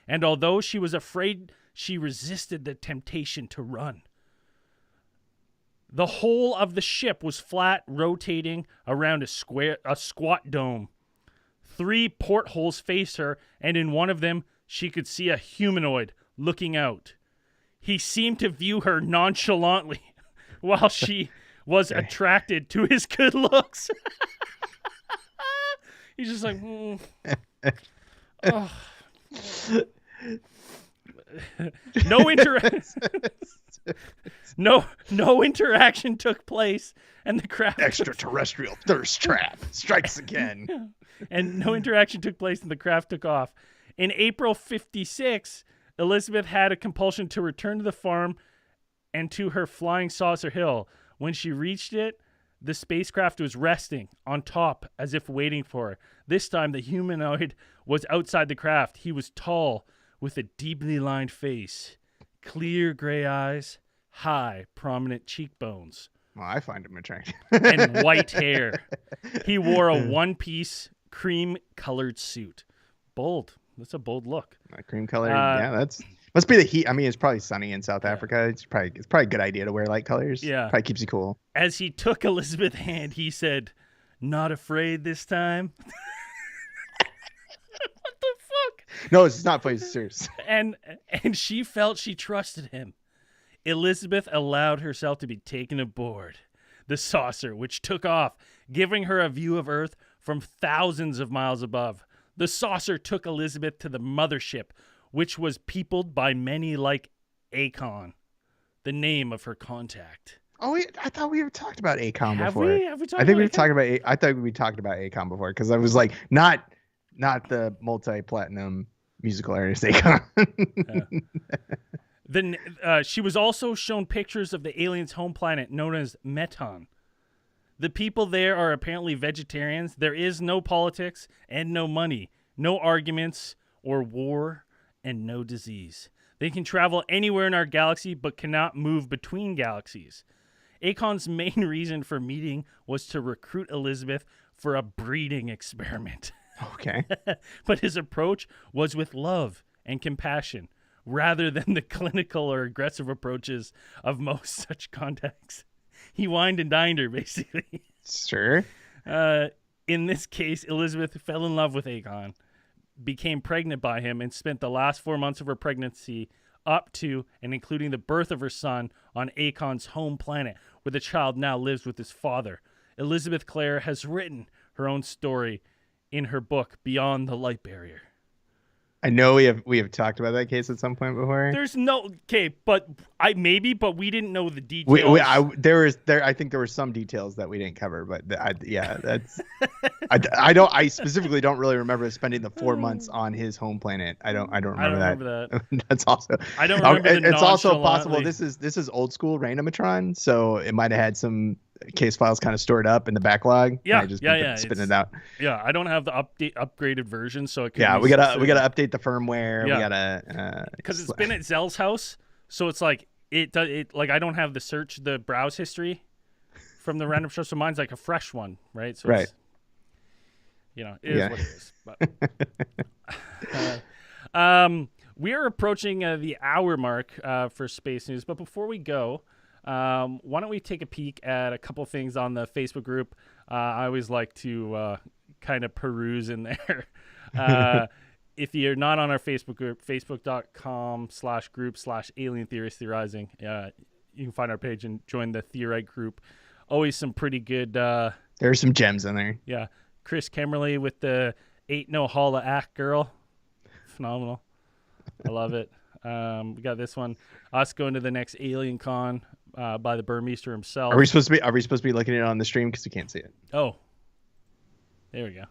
and although she was afraid, she resisted the temptation to run. The whole of the ship was flat, rotating around a squat dome. 3 portholes faced her, and in one of them, she could see a humanoid looking out. He seemed to view her nonchalantly while she was attracted to his good looks. He's just like, oh. No interest. No interaction took place, and the craft Extraterrestrial thirst trap strikes again. and no interaction took place, and the craft took off. In April 56, Elizabeth had a compulsion to return to the farm and to her flying saucer hill. When she reached it, the spacecraft was resting on top as if waiting for her. This time, the humanoid was outside the craft. He was tall, with a deeply lined face, clear gray eyes, high, prominent cheekbones, Well, I find him attractive. and white hair. He wore a one-piece cream-colored suit. Bold. That's a bold look. Cream colored. Yeah, that's must be the heat. I mean, it's probably sunny in South Africa. It's probably a good idea to wear light colors. Yeah. Probably keeps you cool. As he took Elizabeth's hand, he said, "Not afraid this time?" What the fuck? No, it's not playing serious. And she felt she trusted him. Elizabeth allowed herself to be taken aboard the saucer, which took off, giving her a view of Earth from thousands of miles above. The saucer took Elizabeth to the mothership, which was peopled by many like Akon, the name of her contact. Oh, I thought we have talked about Akon Have before. we? Have we talked I think about we've Akon? talked about. I thought we talked about Akon before because I was like, not the multi-platinum musical artist Akon. Then she was also shown pictures of the aliens' home planet known as Meton. The people there are apparently vegetarians. There is no politics and no money, no arguments or war, and no disease. They can travel anywhere in our galaxy but cannot move between galaxies. Akon's main reason for meeting was to recruit Elizabeth for a breeding experiment. Okay. But his approach was with love and compassion rather than the clinical or aggressive approaches of most such contacts. He wined and dined her, basically. Sure. In this case, Elizabeth fell in love with Akon, became pregnant by him, and spent the last 4 months of her pregnancy up to and including the birth of her son on Akon's home planet, where the child now lives with his father. Elizabeth Clare has written her own story in her book, Beyond the Light Barrier. I know we have talked about that case at some point before. There's no but we didn't know the details. I think there were some details that we didn't cover, but that's I specifically don't really remember spending the 4 months on his home planet. I don't remember that. That's also I don't remember it's also possible nonchalantly- this is old school Randomatron, so it might have had some case files kind of stored up in the backlog. Yeah, I just been spitting it out. Yeah, I don't have the upgraded version, so it could Yeah, be we gotta update the firmware. Yeah. We gotta because it's been at Zell's house, so it's like it like I don't have the browse history from the random show, so mine's like a fresh one, right? So right. It's, it is what it is. But we are approaching the hour mark for Space News, but before we go, why don't we take a peek at a couple things on the Facebook group? I always like to kind of peruse in there. If you're not on our Facebook group, facebook.com/group/alien theorist theorizing, you can find our page and join the Theorite group. Always some pretty good. There's some gems in there. Yeah. Chris Kemmerly with the Ain't No Holla Act Girl. Phenomenal. I love it. We got this one. Us going to the next Alien Con by the Burmeister himself. Are we supposed to be looking at it on the stream because we can't see it? Oh. There we go.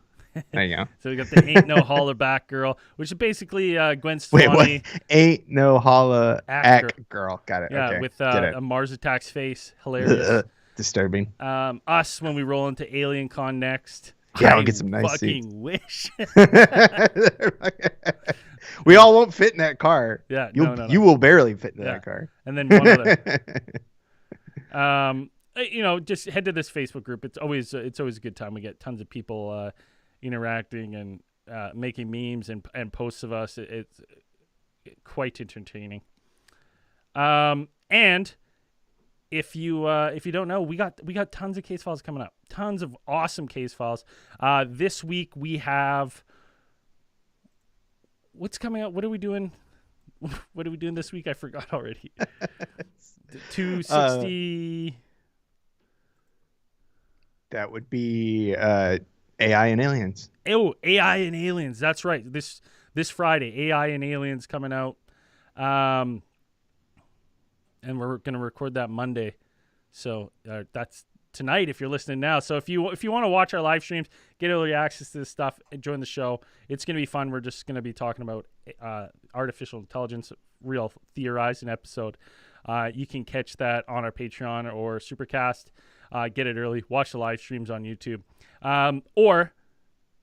There you go. So we got the Ain't No Holler Back Girl, which is basically Gwen Wait, Stefani. what? Ain't no holla Act girl. Got it. Yeah, okay. with Get it. a Mars Attacks face. Hilarious. Disturbing. Us when we roll into Alien Con next. Yeah, I we'll get some nice fucking seats. wish. We all won't fit in that car. Yeah, no. You will barely fit in Yeah. that car. And then one of the just head to this Facebook group. It's always a good time. We get tons of people interacting and making memes and posts of us. It's quite entertaining. And if you don't know, we got tons of case files coming up. Tons of awesome case files. This week we have what's coming up. What are we doing? What are we doing this week? I forgot already. 260. That would be AI and aliens. Oh, AI and aliens. That's right. This Friday, AI and aliens coming out. and we're going to record that Monday. So that's tonight if you're listening now. So if you want to watch our live streams, get early access to this stuff, and join the show. It's going to be fun. We're just going to be talking about artificial intelligence, real theorized an episode. You can catch that on our Patreon or Supercast. Get it early. Watch the live streams on YouTube. Or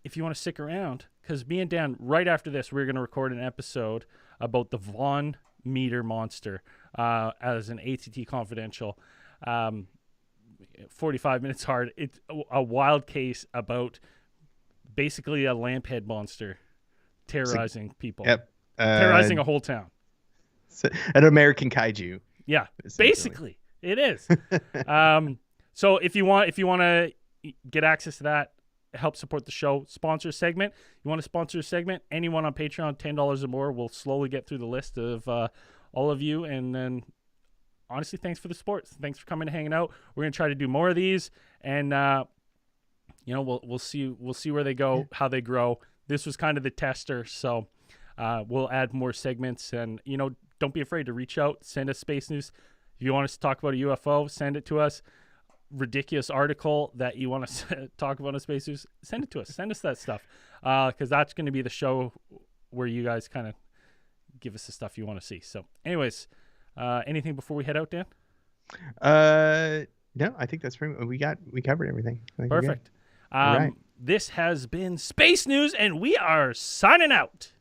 if you want to stick around, because me and Dan, right after this, we're going to record an episode about the Von Meter monster as an ATT Confidential. 45 minutes hard. It's a wild case about basically a lamphead monster terrorizing people. Yep. Terrorizing a whole town. An American kaiju. Yeah, basically it is. So if you want to get access to that, help support the show, sponsor segment. You want to sponsor a segment? Anyone on Patreon, $10 or more, will slowly get through the list of all of you. And then, honestly, thanks for the support. Thanks for coming and hanging out. We're gonna try to do more of these, and we'll see where they go, how they grow. This was kind of the tester, so we'll add more segments. And don't be afraid to reach out, send us space news. If you want us to talk about a UFO, send it to us. Ridiculous article that you want to talk about in space news, send it to us. Send us that stuff, because that's going to be the show where you guys kind of give us the stuff you want to see. So anyways, anything before we head out, Dan? No, I think that's pretty much, we covered everything. Perfect. Right. This has been Space News, and we are signing out.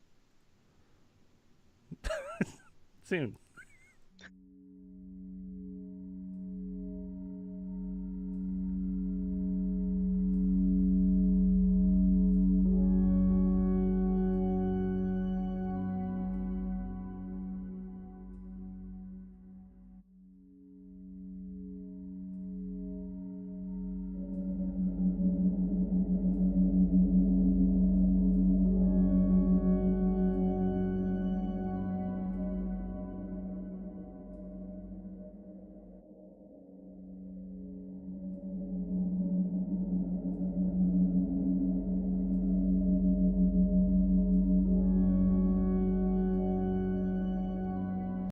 Soon.